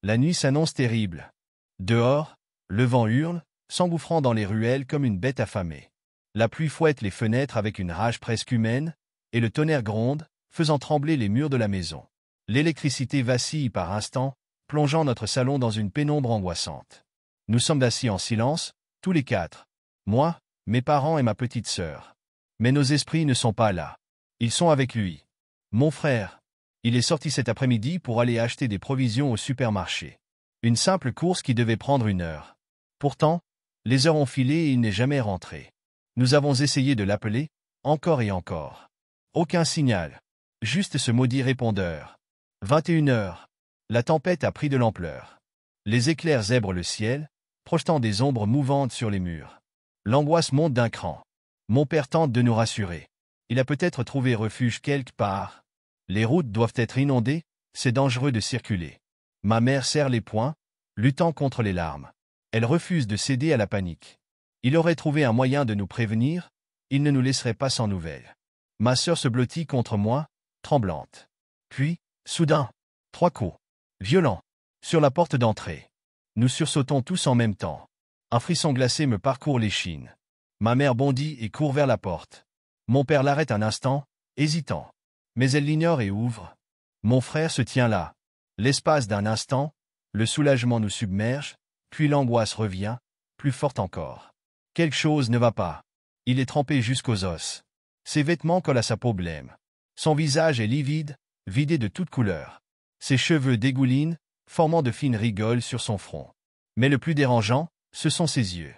La nuit s'annonce terrible. Dehors, le vent hurle, s'engouffrant dans les ruelles comme une bête affamée. La pluie fouette les fenêtres avec une rage presque humaine, et le tonnerre gronde, faisant trembler les murs de la maison. L'électricité vacille par instants, plongeant notre salon dans une pénombre angoissante. Nous sommes assis en silence, tous les quatre. Moi, mes parents et ma petite sœur. Mais nos esprits ne sont pas là. Ils sont avec lui. Mon frère. Il est sorti cet après-midi pour aller acheter des provisions au supermarché. Une simple course qui devait prendre 1 heure. Pourtant, les heures ont filé et il n'est jamais rentré. Nous avons essayé de l'appeler, encore et encore. Aucun signal. Juste ce maudit répondeur. 21 heures. La tempête a pris de l'ampleur. Les éclairs zèbrent le ciel, projetant des ombres mouvantes sur les murs. L'angoisse monte d'un cran. Mon père tente de nous rassurer. Il a peut-être trouvé refuge quelque part. Les routes doivent être inondées, c'est dangereux de circuler. Ma mère serre les poings, luttant contre les larmes. Elle refuse de céder à la panique. Il aurait trouvé un moyen de nous prévenir, il ne nous laisserait pas sans nouvelles. Ma sœur se blottit contre moi, tremblante. Puis, soudain, 3 coups. Violents. Sur la porte d'entrée. Nous sursautons tous en même temps. Un frisson glacé me parcourt l'échine. Ma mère bondit et court vers la porte. Mon père l'arrête un instant, hésitant. Mais elle l'ignore et ouvre. Mon frère se tient là. L'espace d'un instant, le soulagement nous submerge, puis l'angoisse revient, plus forte encore. Quelque chose ne va pas. Il est trempé jusqu'aux os. Ses vêtements collent à sa peau blême. Son visage est livide, vidé de toute couleur. Ses cheveux dégoulinent, formant de fines rigoles sur son front. Mais le plus dérangeant, ce sont ses yeux.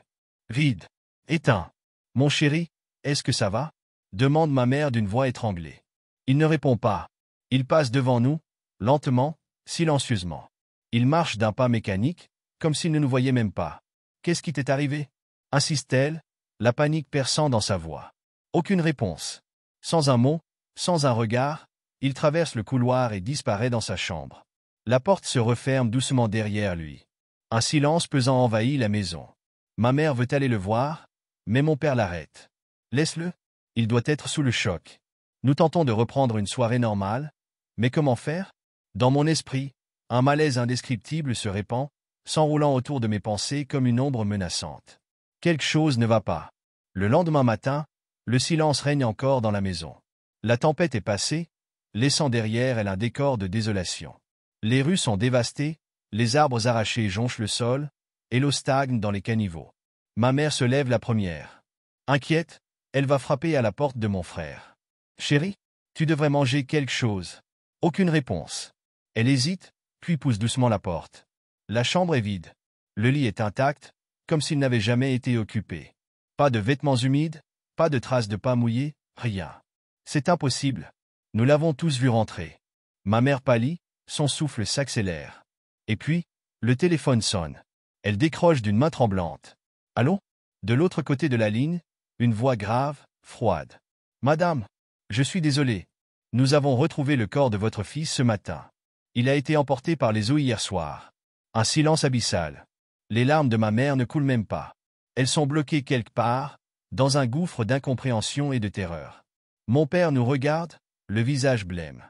Vides. Éteints. Mon chéri, est-ce que ça va? Demande ma mère d'une voix étranglée. Il ne répond pas. Il passe devant nous, lentement, silencieusement. Il marche d'un pas mécanique, comme s'il ne nous voyait même pas. Qu'est-ce qui t'est arrivé? Insiste-t-elle, la panique perçant dans sa voix. Aucune réponse. Sans un mot, sans un regard, il traverse le couloir et disparaît dans sa chambre. La porte se referme doucement derrière lui. Un silence pesant envahit la maison. Ma mère veut aller le voir, mais mon père l'arrête. Laisse-le. Il doit être sous le choc. Nous tentons de reprendre une soirée normale, mais comment faire? Dans mon esprit, un malaise indescriptible se répand, s'enroulant autour de mes pensées comme une ombre menaçante. Quelque chose ne va pas. Le lendemain matin, le silence règne encore dans la maison. La tempête est passée, laissant derrière elle un décor de désolation. Les rues sont dévastées, les arbres arrachés jonchent le sol, et l'eau stagne dans les caniveaux. Ma mère se lève la première. Inquiète, elle va frapper à la porte de mon frère. « Chérie, tu devrais manger quelque chose. » Aucune réponse. Elle hésite, puis pousse doucement la porte. La chambre est vide. Le lit est intact, comme s'il n'avait jamais été occupé. Pas de vêtements humides, pas de traces de pas mouillés, rien. C'est impossible. Nous l'avons tous vu rentrer. Ma mère pâlit, son souffle s'accélère. Et puis, le téléphone sonne. Elle décroche d'une main tremblante. « Allô ?» De l'autre côté de la ligne, une voix grave, froide. « Madame, je suis désolé. Nous avons retrouvé le corps de votre fils ce matin. Il a été emporté par les eaux hier soir. » Un silence abyssal. Les larmes de ma mère ne coulent même pas. Elles sont bloquées quelque part, dans un gouffre d'incompréhension et de terreur. Mon père nous regarde, le visage blême.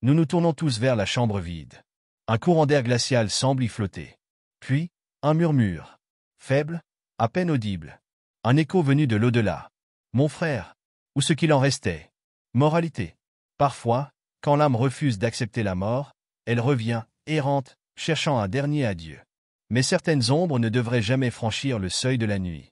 Nous nous tournons tous vers la chambre vide. Un courant d'air glacial semble y flotter. Puis, un murmure. Faible, à peine audible. Un écho venu de l'au-delà. Mon frère. Ou ce qu'il en restait. Moralité. Parfois, quand l'âme refuse d'accepter la mort, elle revient, errante, cherchant un dernier adieu. Mais certaines ombres ne devraient jamais franchir le seuil de la nuit.